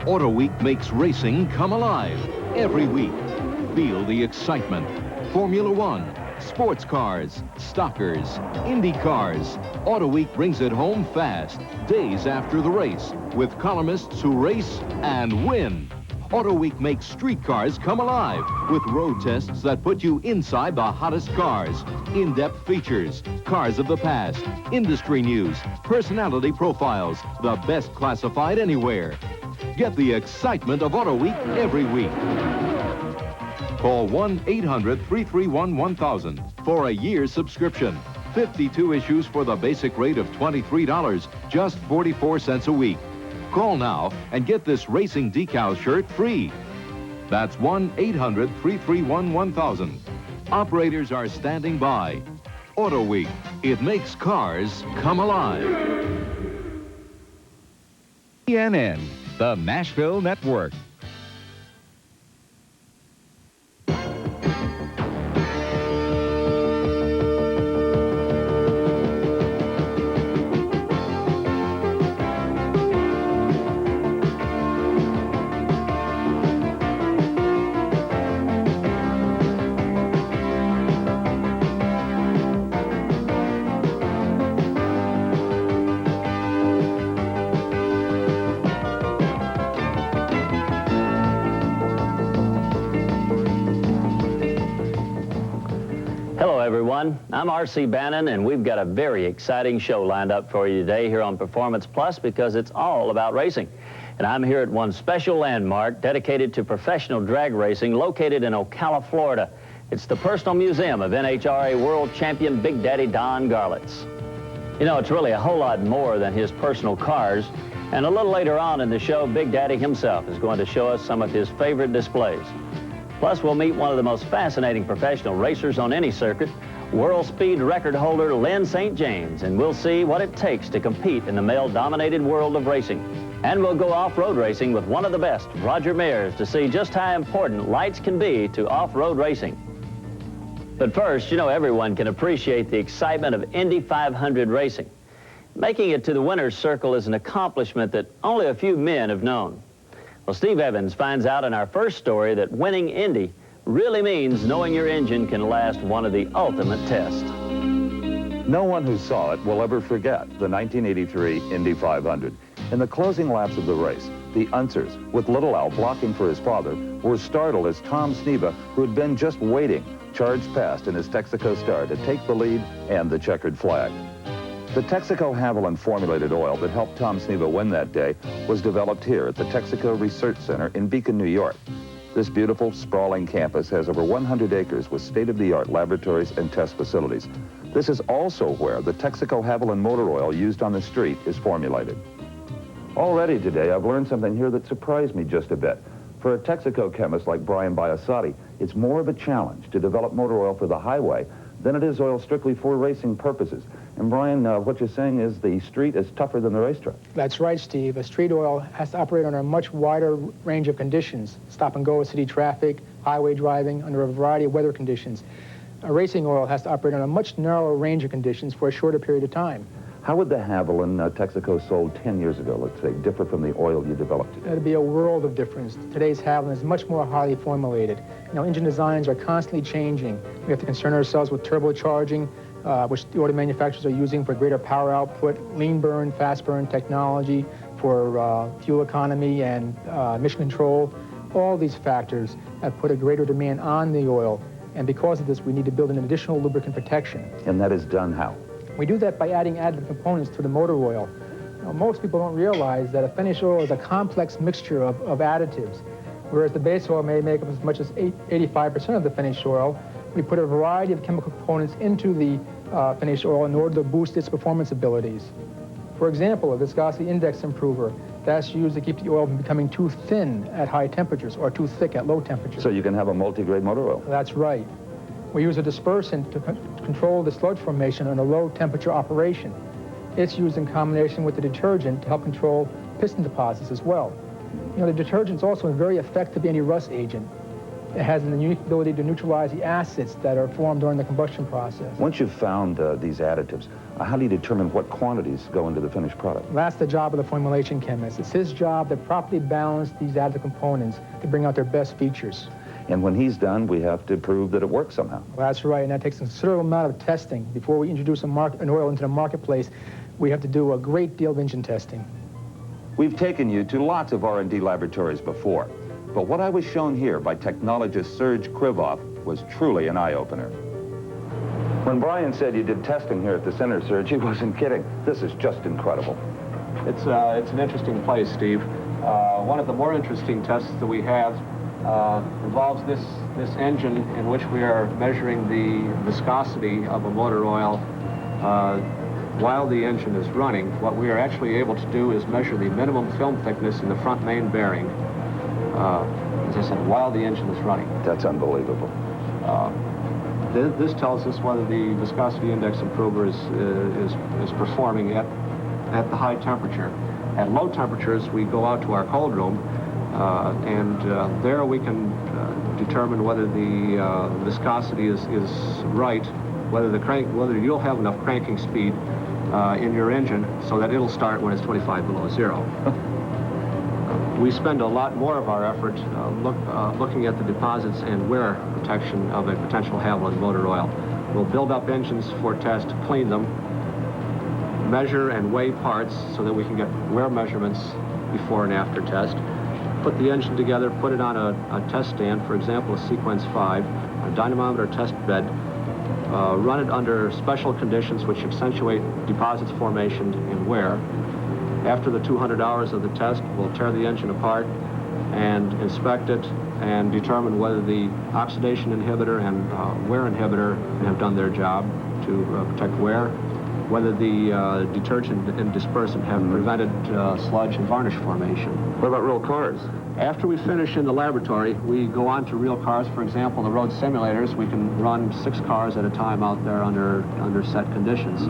Auto Week makes racing come alive every week. Feel the excitement. Formula One, sports cars, stockers, Indy cars. Auto Week brings it home fast, days after the race, with columnists who race and win. Auto Week makes street cars come alive with road tests that put you inside the hottest cars. In-depth features, cars of the past, industry news, personality profiles, the best classified anywhere. Get the excitement of Auto Week every week. Call 1-800-331-1000 for a year's subscription. 52 issues for the basic rate of $23, just 44 cents a week. Call now and get this racing decal shirt free. That's 1-800-331-1000. Operators are standing by. Auto Week. It makes cars come alive. CNN, the Nashville Network. I'm R.C. Bannon, and we've got a very exciting show lined up for you today here on Performance Plus because it's all about racing. And I'm here at one special landmark dedicated to professional drag racing located in Ocala, Florida. It's the personal museum of NHRA world champion Big Daddy Don Garlits. You know, it's really a whole lot more than his personal cars. And a little later on in the show, Big Daddy himself is going to show us some of his favorite displays. Plus, we'll meet one of the most fascinating professional racers on any circuit, world speed record holder Lynn St. James, and we'll see what it takes to compete in the male-dominated world of racing. And we'll go off-road racing with one of the best, Roger Mears, to see just how important lights can be to off-road racing. But first, you know, everyone can appreciate the excitement of Indy 500 racing. Making it to the winner's circle is an accomplishment that only a few men have known. Well, Steve Evans finds out in our first story that winning Indy really means knowing your engine can last one of the ultimate tests. No one who saw it will ever forget the 1983 Indy 500. In the closing laps of the race, the Unsers, with Little Al blocking for his father, were startled as Tom Sneva, who had been just waiting, charged past in his Texaco Star to take the lead and the checkered flag. The Texaco Haviland formulated oil that helped Tom Sneva win that day was developed here at the Texaco Research Center in Beacon, New York. This beautiful, sprawling campus has over 100 acres with state-of-the-art laboratories and test facilities. This is also where the Texaco Haviland motor oil used on the street is formulated. Already today, I've learned something here that surprised me just a bit. For a Texaco chemist like Brian Biasotti, it's more of a challenge to develop motor oil for the highway than it is oil strictly for racing purposes. And Brian, what you're saying is the street is tougher than the racetrack. That's right, Steve. A street oil has to operate under a much wider range of conditions. Stop and go with city traffic, highway driving, under a variety of weather conditions. A racing oil has to operate on a much narrower range of conditions for a shorter period of time. How would the Haviland Texaco sold 10 years ago, let's say, differ from the oil you developed today? That'd be a world of difference. Today's Haviland is much more highly formulated. You know, engine designs are constantly changing. We have to concern ourselves with turbocharging, which the auto manufacturers are using for greater power output, lean burn, fast burn technology for fuel economy and emission control. All these factors have put a greater demand on the oil, and because of this, we need to build an additional lubricant protection. And that is done how? We do that by adding additive components to the motor oil. Now, most people don't realize that a finish oil is a complex mixture of additives. Whereas the base oil may make up as much as 85% of the finish oil, we put a variety of chemical components into the finish oil in order to boost its performance abilities. For example, a viscosity index improver, that's used to keep the oil from becoming too thin at high temperatures or too thick at low temperatures. So you can have a multi-grade motor oil? That's right. We use a dispersant to control the sludge formation on a low temperature operation. It's used in combination with the detergent to help control piston deposits as well. You know, the detergent is also a very effective anti-rust agent. It has the unique ability to neutralize the acids that are formed during the combustion process. Once you've found these additives, How do you determine what quantities go into the finished product? That's the job of the formulation chemist. It's his job to properly balance these additive components to bring out their best features. And when he's done, we have to prove that it works somehow. Well, that's right, and that takes a considerable amount of testing. Before we introduce an oil into the marketplace, we have to do a great deal of engine testing. We've taken you to lots of R&D laboratories before, but what I was shown here by technologist Serge Krivoff was truly an eye-opener. When Brian said you did testing here at the center, Serge, he wasn't kidding. This is just incredible. It's an interesting place, Steve. One of the more interesting tests that we have involves this engine in which we are measuring the viscosity of a motor oil while the engine is running. What we are actually able to do is measure the minimum film thickness in the front main bearing, as I said, while the engine is running. That's unbelievable. This tells us whether the viscosity index improver is performing at the high temperature. At low temperatures, we go out to our cold room, and there we can determine whether the viscosity is right, whether you'll have enough cranking speed in your engine so that it'll start when it's 25 below zero. We spend a lot more of our effort looking at the deposits and wear protection of a potential Haviland motor oil. We'll build up engines for test, clean them, measure and weigh parts so that we can get wear measurements before and after test, put the engine together, put it on a test stand, for example, a Sequence 5, a dynamometer test bed, run it under special conditions which accentuate deposits formation and wear. After the 200 hours of the test, we'll tear the engine apart and inspect it and determine whether the oxidation inhibitor and wear inhibitor have done their job to protect wear, whether the detergent and dispersant have prevented sludge and varnish formation. What about real cars? After we finish in the laboratory, we go on to real cars. For example, the road simulators, we can run 6 cars at a time out there under set conditions.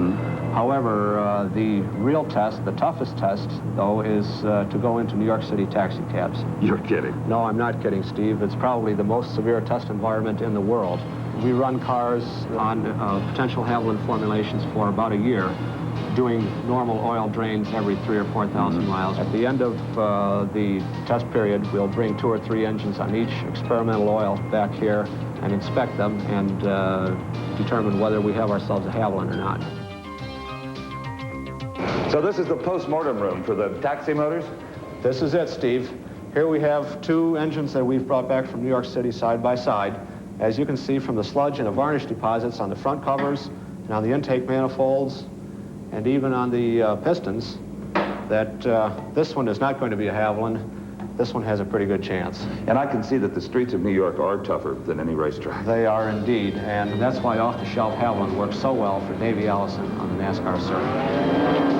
However, the real test, the toughest test, though, is to go into New York City taxi cabs. You're kidding. No, I'm not kidding, Steve. It's probably the most severe test environment in the world. We run cars on potential Haviland formulations for about a year, doing normal oil drains every 3,000 or 4,000 miles. At the end of the test period, we'll bring 2 or 3 engines on each experimental oil back here and inspect them and determine whether we have ourselves a Haviland or not. So this is the post-mortem room for the taxi motors? This is it, Steve. Here we have 2 engines that we've brought back from New York City side by side. As you can see from the sludge and the varnish deposits on the front covers and on the intake manifolds and even on the pistons, that this one is not going to be a Haviland. This one has a pretty good chance. And I can see that the streets of New York are tougher than any racetrack. They are indeed, and that's why off-the-shelf Haviland works so well for Davey Allison on the NASCAR circuit.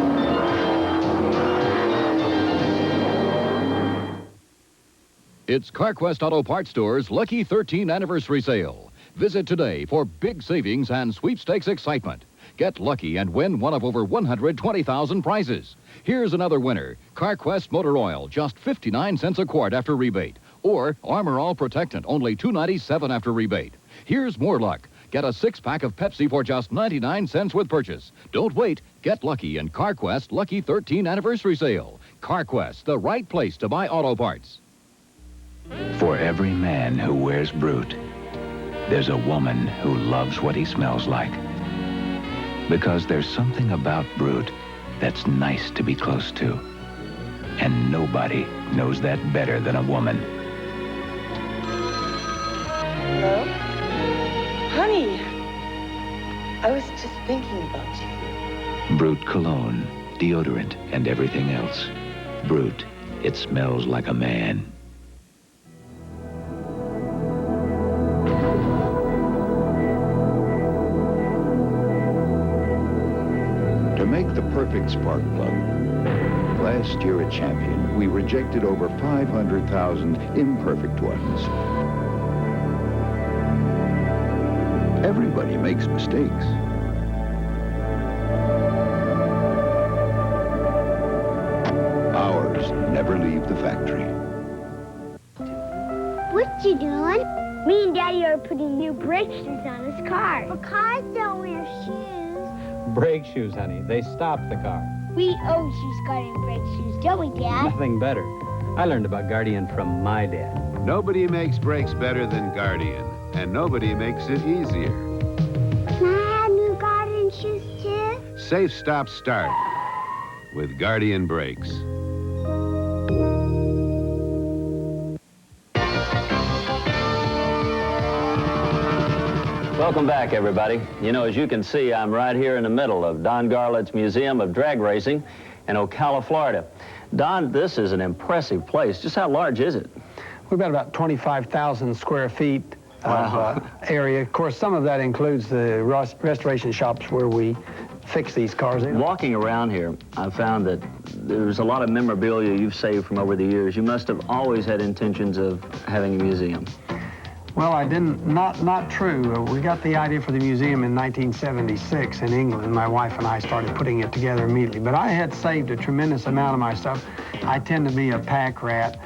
It's CarQuest Auto Parts Store's Lucky 13 Anniversary Sale. Visit today for big savings and sweepstakes excitement. Get lucky and win one of over 120,000 prizes. Here's another winner. CarQuest Motor Oil, just 59 cents a quart after rebate. Or Armor All Protectant, only $2.97 after rebate. Here's more luck. Get a 6-pack of Pepsi for just 99 cents with purchase. Don't wait. Get lucky in CarQuest Lucky 13 Anniversary Sale. CarQuest, the right place to buy auto parts. For every man who wears Brute, there's a woman who loves what he smells like. Because there's something about Brute that's nice to be close to. And nobody knows that better than a woman. Hello? Honey, I was just thinking about you. Brute cologne, deodorant, and everything else. Brute, it smells like a man. To make the perfect spark plug, last year at Champion, we rejected over 500,000 imperfect ones. Everybody makes mistakes. Ours never leave the factory. What you doing? Me and Daddy are putting new brake shoes on his car. But cars don't wear shoes. Brake shoes, honey. They stop the car. We always use Guardian brake shoes, don't we, Dad? Nothing better. I learned about Guardian from my dad. Nobody makes brakes better than Guardian, and nobody makes it easier. Can I have new Guardian shoes, too? Safe stop start with Guardian brakes. Welcome back, everybody. You know, as you can see, I'm right here in the middle of Don Garlits Museum of Drag Racing in Ocala, Florida. Don, this is an impressive place. Just how large is it? We've got about 25,000 square feet of area. Of course, some of that includes the restoration shops where we fix these cars. Walking around here, I found that there's a lot of memorabilia you've saved from over the years. You must have always had intentions of having a museum. Well, I didn't, not true. We got the idea for the museum in 1976 in England. My wife and I started putting it together immediately. But I had saved a tremendous amount of my stuff. I tend to be a pack rat.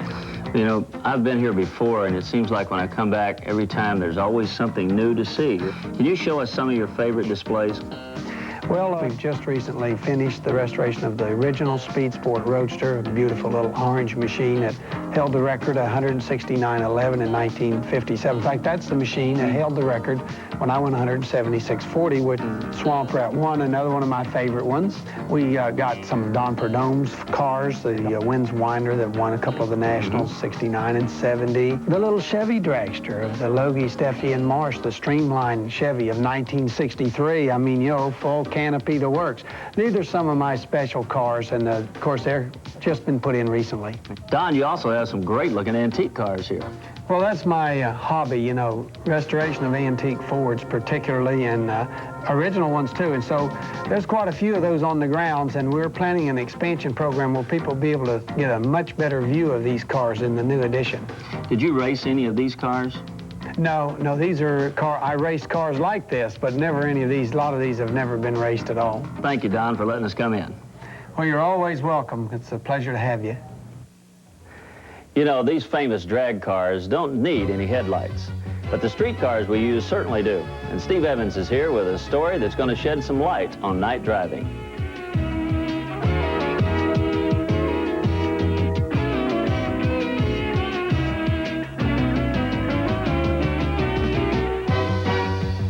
You know, I've been here before, and it seems like when I come back, every time there's always something new to see. Can you show us some of your favorite displays? Well, we've just recently finished the restoration of the original Speed Sport Roadster, a beautiful little orange machine that held the record 169.11 in 1957. In fact, that's the machine that held the record when I went 176.40 with Swamp Rat 1, another one of my favorite ones. We got some Don Perdome's cars, the Winds Winder that won a couple of the Nationals, 69 and 70. The little Chevy dragster of the Logie, Steffi, and Marsh, the Streamline Chevy of 1963. I mean, you know, full canopy, the works. These are some of my special cars, and of course, they're just been put in recently. Don, you also have some great-looking antique cars here. Well, that's my hobby, you know, restoration of antique Fords particularly, and original ones too. And so there's quite a few of those on the grounds, and we're planning an expansion program where people will be able to get a much better view of these cars in the new edition. Did you race any of these cars? No, these are I raced cars like this, but never any of these. A lot of these have never been raced at all. Thank you, Don, for letting us come in. Well, you're always welcome. It's a pleasure to have you. You know, these famous drag cars don't need any headlights, but the street cars we use certainly do. And Steve Evans is here with a story that's going to shed some light on night driving.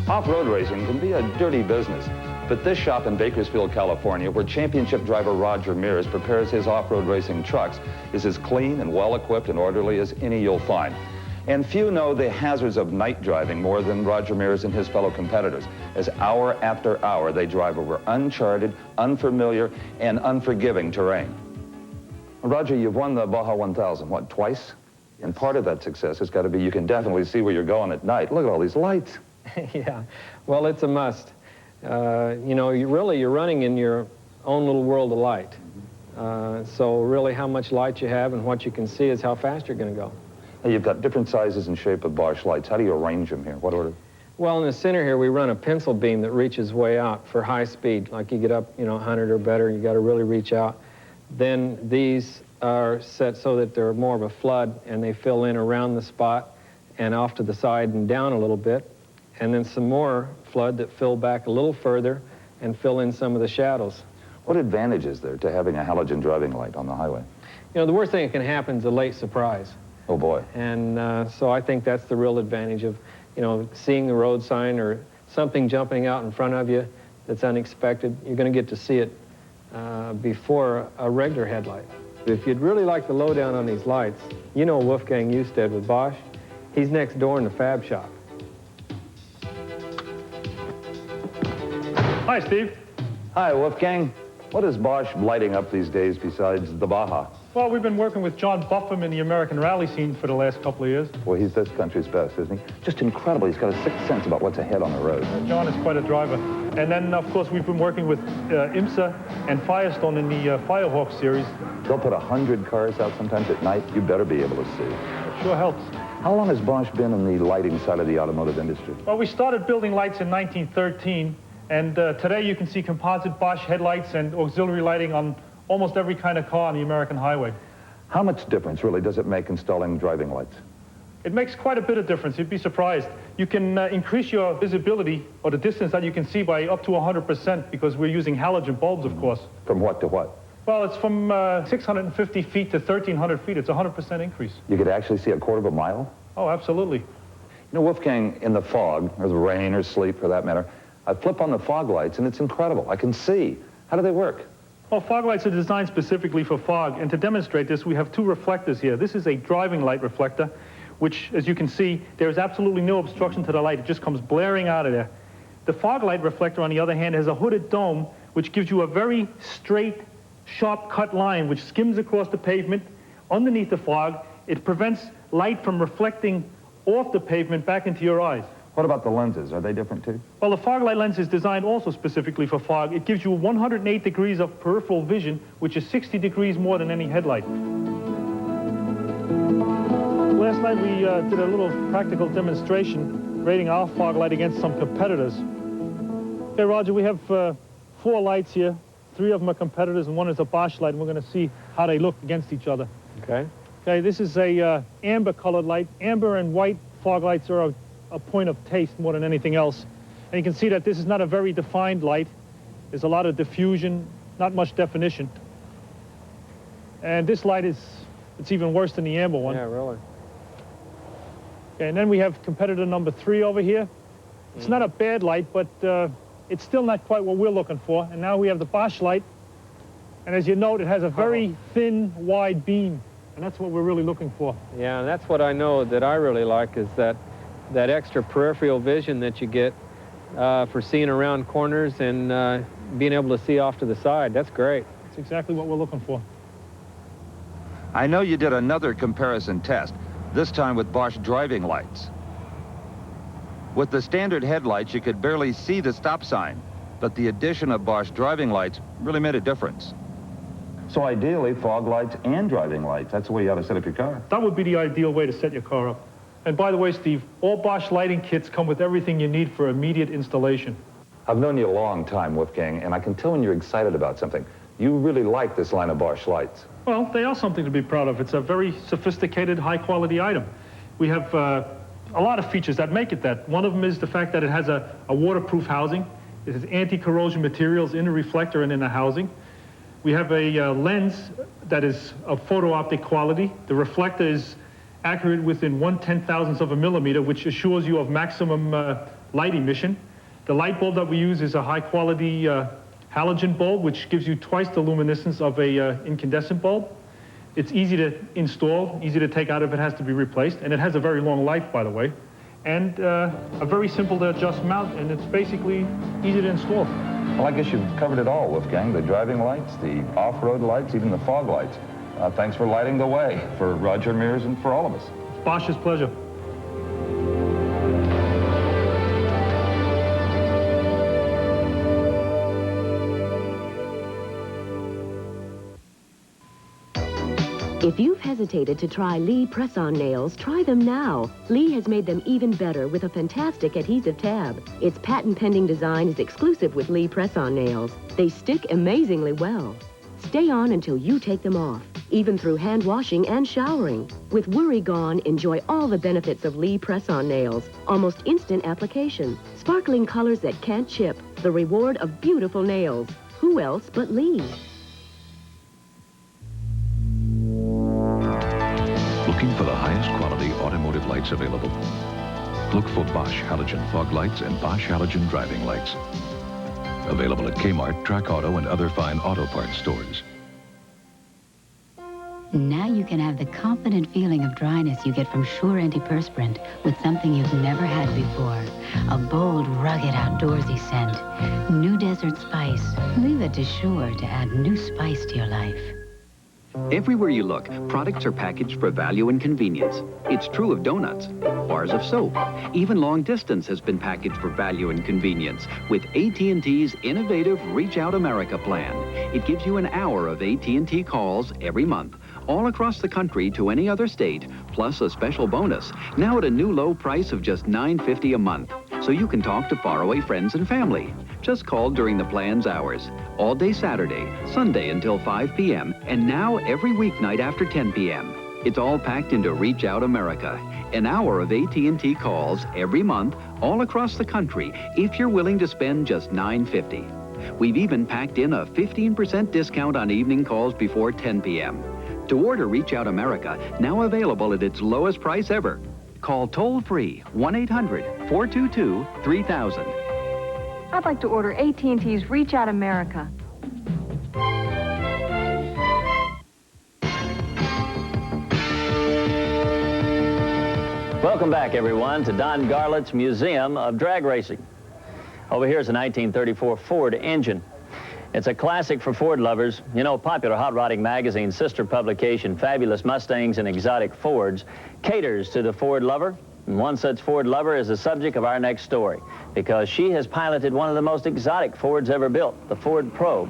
Off-road racing can be a dirty business, but this shop in Bakersfield, California, where championship driver Roger Mears prepares his off-road racing trucks, is as clean and well-equipped and orderly as any you'll find. And few know the hazards of night driving more than Roger Mears and his fellow competitors, as hour after hour they drive over uncharted, unfamiliar, and unforgiving terrain. Roger, you've won the Baja 1000, what, twice? And part of that success has got to be you can definitely see where you're going at night. Look at all these lights. Yeah, well, it's a must. You know, you're running in your own little world of light. So really how much light you have and what you can see is how fast you're going to go. Now, you've got different sizes and shape of Bosch lights. How do you arrange them here? What order? Well, in the center here, we run a pencil beam that reaches way out for high speed. Like you get up, you know, 100 or better, you got to really reach out. Then these are set so that they're more of a flood, and they fill in around the spot and off to the side and down a little bit. And then some more flood that fill back a little further and fill in some of the shadows. What advantage is there to having a halogen driving light on the highway? You know, the worst thing that can happen is a late surprise. Oh, boy. And so I think that's the real advantage of, you know, seeing the road sign or something jumping out in front of you that's unexpected. You're going to get to see it before a regular headlight. If you'd really like the lowdown on these lights, you know Wolfgang Usted with Bosch. He's next door in the fab shop. Hi, Steve. Hi, Wolfgang. What is Bosch lighting up these days besides the Baja? Well, we've been working with John Buffum in the American rally scene for the last couple of years. Well, he's this country's best, isn't he? Just incredible. He's got a sixth sense about what's ahead on the road. John is quite a driver. And then, of course, we've been working with IMSA and Firestone in the Firehawk series. They'll put 100 cars out sometimes at night. You better be able to see. It sure helps. How long has Bosch been in the lighting side of the automotive industry? Well, we started building lights in 1913. And today you can see composite Bosch headlights and auxiliary lighting on almost every kind of car on the American highway. How much difference really does it make installing driving lights? It makes quite a bit of difference. You'd be surprised. You can increase your visibility or the distance that you can see by up to 100% because we're using halogen bulbs, of course. From what to what? Well, it's from 650 feet to 1,300 feet. It's a 100% increase. You could actually see a quarter of a mile? Oh, absolutely. You know, Wolfgang, in the fog, or the rain or sleet for that matter, I flip on the fog lights and it's incredible. I can see. How do they work? Well, fog lights are designed specifically for fog, and to demonstrate this, we have two reflectors here. This is a driving light reflector, which, as you can see, there is absolutely no obstruction to the light. It just comes blaring out of there. The fog light reflector, on the other hand, has a hooded dome, which gives you a very straight, sharp cut line, which skims across the pavement underneath the fog. It prevents light from reflecting off the pavement back into your eyes. What about the lenses? Are they different too? Well, the fog light lens is designed also specifically for fog. It gives you 108 degrees of peripheral vision, which is 60 degrees more than any headlight. Last night we did a little practical demonstration rating our fog light against some competitors. Okay, Roger, we have 4 lights here. 3 of them are competitors and 1 is a Bosch light, and we're going to see how they look against each other. Okay. Okay, this is a amber colored light. Amber and white fog lights are a point of taste more than anything else. And you can see that this is not a very defined light. There's a lot of diffusion, not much definition. And this light it's even worse than the amber one. Yeah, really. Okay, and then we have competitor number 3 over here. It's not a bad light, but it's still not quite what we're looking for. And now we have the Bosch light. And as you note, it has a very thin, wide beam. And that's what we're really looking for. Yeah, and that's what I know that I really like is that extra peripheral vision that you get for seeing around corners and being able to see off to the side. That's great. That's exactly what we're looking for. I know you did another comparison test, this time with Bosch driving lights. With the standard headlights, you could barely see the stop sign, but the addition of Bosch driving lights really made a difference. So ideally, fog lights and driving lights, that's the way you ought to set up your car. That would be the ideal way to set your car up. And by the way, Steve, all Bosch lighting kits come with everything you need for immediate installation. I've known you a long time, Wolfgang, and I can tell when you're excited about something. You really like this line of Bosch lights. Well, they are something to be proud of. It's a very sophisticated, high-quality item. We have a lot of features that make it that. One of them is the fact that it has a waterproof housing. It has anti-corrosion materials in the reflector and in the housing. We have a lens that is of photo-optic quality. The reflector is accurate within 1/10,000th of a millimeter, which assures you of maximum light emission. The light bulb that we use is a high-quality halogen bulb, which gives you twice the luminescence of a incandescent bulb. It's easy to install, easy to take out if it has to be replaced, and it has a very long life, by the way, and a very simple to adjust mount, and it's basically easy to install. Well, I guess you've covered it all, Wolfgang. The driving lights, the off-road lights, even the fog lights. Thanks for lighting the way for Roger Mears and for all of us. It's Bosch's pleasure. If you've hesitated to try Lee press-on nails, try them now. Lee has made them even better with a fantastic adhesive tab. Its patent-pending design is exclusive with Lee press-on nails. They stick amazingly well. Stay on until you take them off, even through hand washing and showering. With worry gone, enjoy all the benefits of Lee press-on nails. Almost instant application, sparkling colors that can't chip, the reward of beautiful nails. Who else but Lee? Looking for the highest quality automotive lights available? Look for Bosch halogen fog lights and Bosch halogen driving lights. Available at Kmart, Track Auto, and other fine auto parts stores. Now you can have the confident feeling of dryness you get from Sure Antiperspirant with something you've never had before. A bold, rugged, outdoorsy scent. New desert spice. Leave it to Sure to add new spice to your life. Everywhere you look, products are packaged for value and convenience. It's true of donuts, bars of soap. Even long distance has been packaged for value and convenience with AT&T's innovative Reach Out America plan. It gives you an hour of AT&T calls every month, all across the country to any other state, plus a special bonus, now at a new low price of just $9.50 a month. So you can talk to faraway friends and family. Just call during the plan's hours. All day Saturday, Sunday until 5 p.m., and now every weeknight after 10 p.m. It's all packed into Reach Out America. An hour of AT&T calls every month all across the country if you're willing to spend just $9.50. We've even packed in a 15% discount on evening calls before 10 p.m. To order Reach Out America, now available at its lowest price ever. Call toll-free 1-800-422-3000. I'd like to order AT&T's Reach Out America. Welcome back, everyone, to Don Garlits' Museum of Drag Racing. Over here is a 1934 Ford engine. It's a classic for Ford lovers. You know, popular hot rodding magazine's sister publication, Fabulous Mustangs and Exotic Fords, caters to the Ford lover. And one such Ford lover is the subject of our next story, because she has piloted one of the most exotic Fords ever built, the Ford Probe.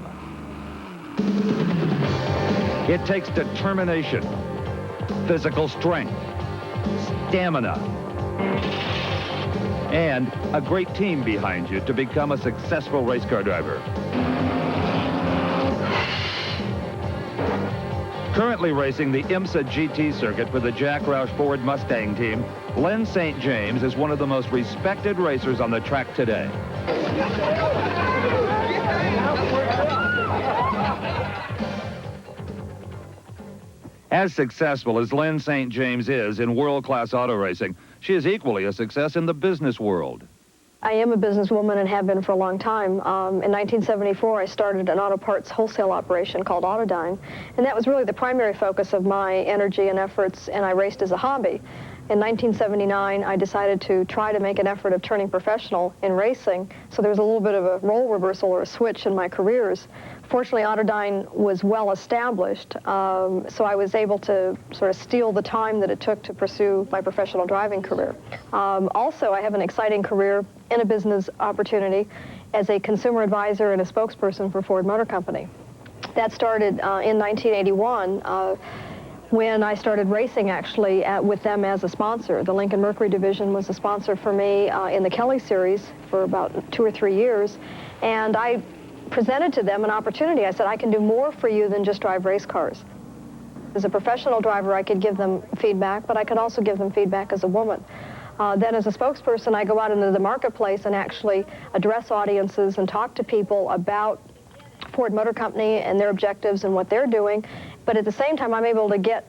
It takes determination, physical strength, stamina, and a great team behind you to become a successful race car driver. Currently racing the IMSA GT circuit for the Jack Roush Ford Mustang team, Lynn St. James is one of the most respected racers on the track today. As successful as Lynn St. James is in world-class auto racing, she is equally a success in the business world. I am a businesswoman and have been for a long time. In 1974, I started an auto parts wholesale operation called Autodyne, and that was really the primary focus of my energy and efforts, and I raced as a hobby. In 1979, I decided to try to make an effort of turning professional in racing, so there was a little bit of a role reversal or a switch in my careers. Fortunately, Autodyne was well established, so I was able to sort of steal the time that it took to pursue my professional driving career. Also, I have an exciting career in a business opportunity as a consumer advisor and a spokesperson for Ford Motor Company. That started in 1981 when I started racing, actually, with them as a sponsor. The Lincoln Mercury division was a sponsor for me in the Kelly series for about 2 or 3 years, and I presented to them an opportunity. I said, I can do more for you than just drive race cars. As a professional driver, I could give them feedback, but I could also give them feedback as a woman. Then as a spokesperson, I go out into the marketplace and actually address audiences and talk to people about Ford Motor Company and their objectives and what they're doing. But at the same time, I'm able to get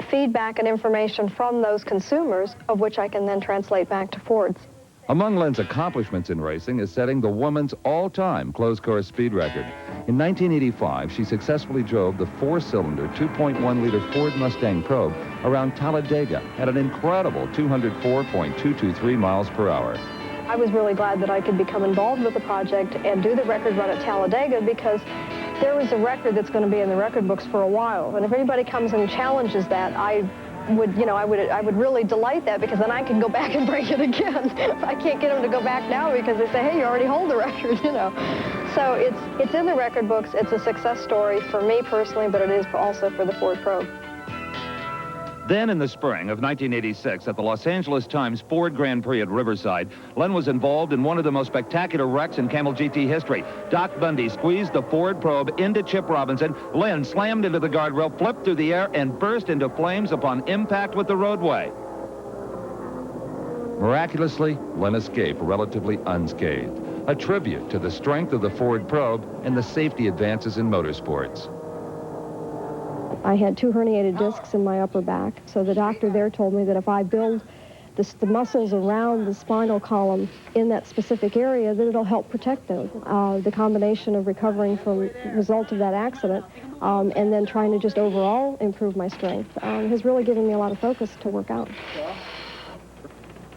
feedback and information from those consumers, of which I can then translate back to Fords. Among Lynn's accomplishments in racing is setting the woman's all-time closed-course speed record. In 1985, she successfully drove the 4-cylinder, 2.1-liter Ford Mustang Probe around Talladega at an incredible 204.223 miles per hour. I was really glad that I could become involved with the project and do the record run at Talladega, because there was a record that's going to be in the record books for a while. And if anybody comes and challenges that, I would really delight that, because then I can go back and break it again. I can't get them to go back now because they say, hey, you already hold the record, you know. So it's in the record books. It's a success story for me personally, but it is also for the Ford Probe. Then in the spring of 1986, at the Los Angeles Times Ford Grand Prix at Riverside, Lynn was involved in one of the most spectacular wrecks in Camel GT history. Doc Bundy squeezed the Ford Probe into Chip Robinson. Lynn slammed into the guardrail, flipped through the air, and burst into flames upon impact with the roadway. Miraculously, Lynn escaped relatively unscathed, a tribute to the strength of the Ford Probe and the safety advances in motorsports. I had 2 herniated discs in my upper back, so the doctor there told me that if I build the muscles around the spinal column in that specific area, that it'll help protect them. The combination of recovering from the result of that accident and then trying to just overall improve my strength has really given me a lot of focus to work out.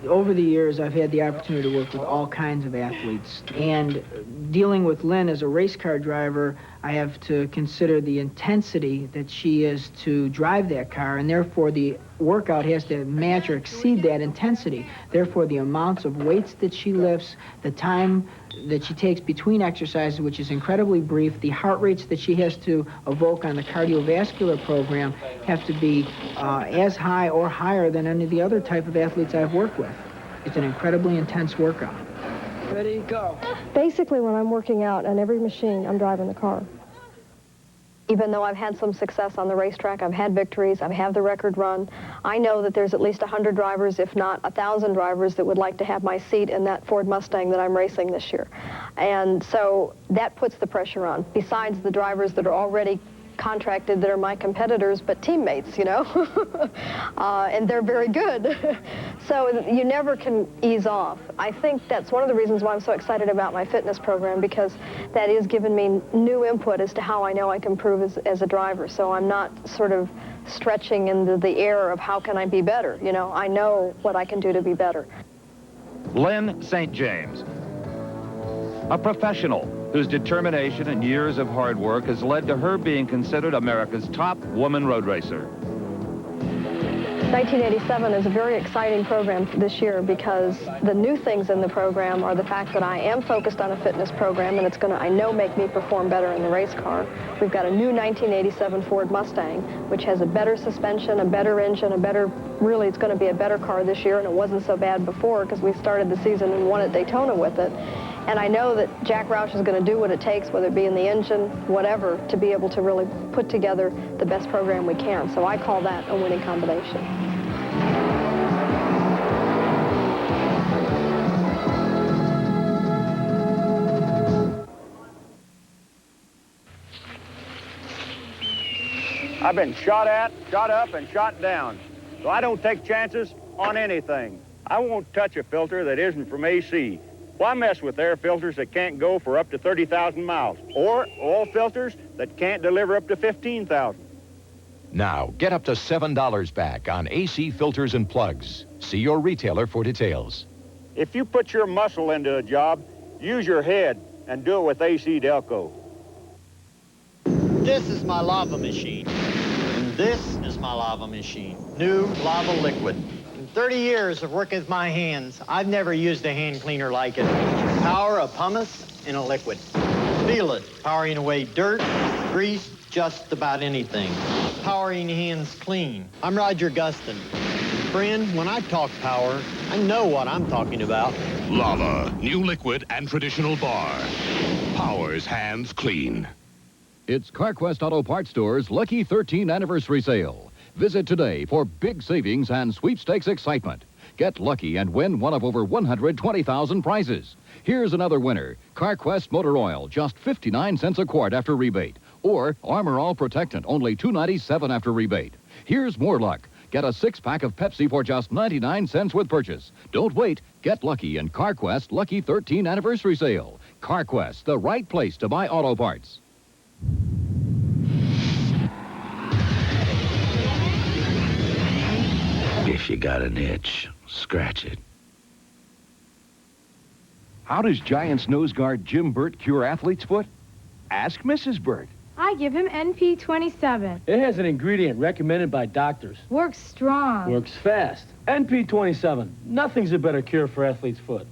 Over the years, I've had the opportunity to work with all kinds of athletes, and dealing with Lynn as a race car driver, I have to consider the intensity that she is to drive that car, and therefore the workout has to match or exceed that intensity. Therefore, the amounts of weights that she lifts, the time that she takes between exercises, which is incredibly brief, the heart rates that she has to evoke on the cardiovascular program have to be as high or higher than any of the other type of athletes I've worked with. It's an incredibly intense workout. Ready, go. Basically, when I'm working out on every machine, I'm driving the car. Even though I've had some success on the racetrack, I've had victories, I've had the record run, I know that there's at least 100 drivers, if not 1,000 drivers, that would like to have my seat in that Ford Mustang that I'm racing this year. And so that puts the pressure on, besides the drivers that are already contracted that are my competitors, but teammates, you know, and they're very good. So you never can ease off. I think that's one of the reasons why I'm so excited about my fitness program, because that is giving me new input as to how I know I can improve as a driver. So I'm not sort of stretching into the air of how can I be better. You know, I know what I can do to be better. Lynn St. James, a professional whose determination and years of hard work has led to her being considered America's top woman road racer. 1987 is a very exciting program this year because the new things in the program are the fact that I am focused on a fitness program, and it's going to, I know, make me perform better in the race car. We've got a new 1987 Ford Mustang, which has a better suspension, a better engine, really it's going to be a better car this year, and it wasn't so bad before because we started the season and won at Daytona with it. And I know that Jack Roush is going to do what it takes, whether it be in the engine, whatever, to be able to really put together the best program we can. So I call that a winning combination. I've been shot at, shot up, and shot down. So I don't take chances on anything. I won't touch a filter that isn't from AC. Why mess with air filters that can't go for up to 30,000 miles, or oil filters that can't deliver up to 15,000? Now, get up to $7 back on AC filters and plugs. See your retailer for details. If you put your muscle into a job, use your head and do it with AC Delco. This is my lava machine, and this is my lava machine. New lava liquid. In 30 years of working with my hands, I've never used a hand cleaner like it. Power of pumice in a liquid. Feel it, powering away dirt, grease, just about anything. Powering hands clean. I'm Roger Gustin. Friend, when I talk power, I know what I'm talking about. Lava, new liquid and traditional bar. Powers hands clean. It's CarQuest Auto Parts Store's Lucky 13 Anniversary Sale. Visit today for big savings and sweepstakes excitement. Get lucky and win one of over 120,000 prizes. Here's another winner. CarQuest Motor Oil, just 59 cents a quart after rebate. Or Armor All Protectant, only $2.97 after rebate. Here's more luck. Get a 6-pack of Pepsi for just 99 cents with purchase. Don't wait. Get lucky in CarQuest Lucky 13 Anniversary Sale. CarQuest, the right place to buy auto parts. If you got an itch, scratch it. How does Giants nose guard Jim Burt cure athlete's foot? Ask Mrs. Burt. I give him NP27. It has an ingredient recommended by doctors. Works strong. Works fast. NP27. Nothing's a better cure for athlete's foot.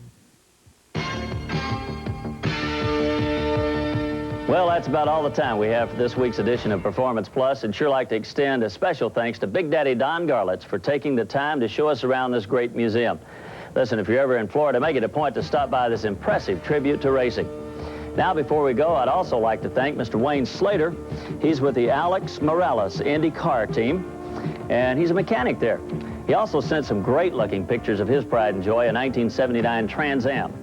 Well, that's about all the time we have for this week's edition of Performance Plus. I'd sure like to extend a special thanks to Big Daddy Don Garlits for taking the time to show us around this great museum. Listen, if you're ever in Florida, make it a point to stop by this impressive tribute to racing. Now, before we go, I'd also like to thank Mr. Wayne Slater. He's with the Alex Morales Indy car team, and he's a mechanic there. He also sent some great-looking pictures of his pride and joy, a 1979 Trans Am.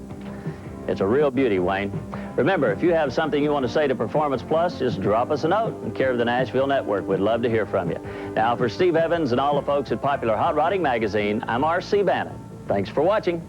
It's a real beauty, Wayne. Remember, if you have something you want to say to Performance Plus, just drop us a note in care of the Nashville Network. We'd love to hear from you. Now, for Steve Evans and all the folks at Popular Hot Rodding Magazine, I'm R.C. Bannon. Thanks for watching.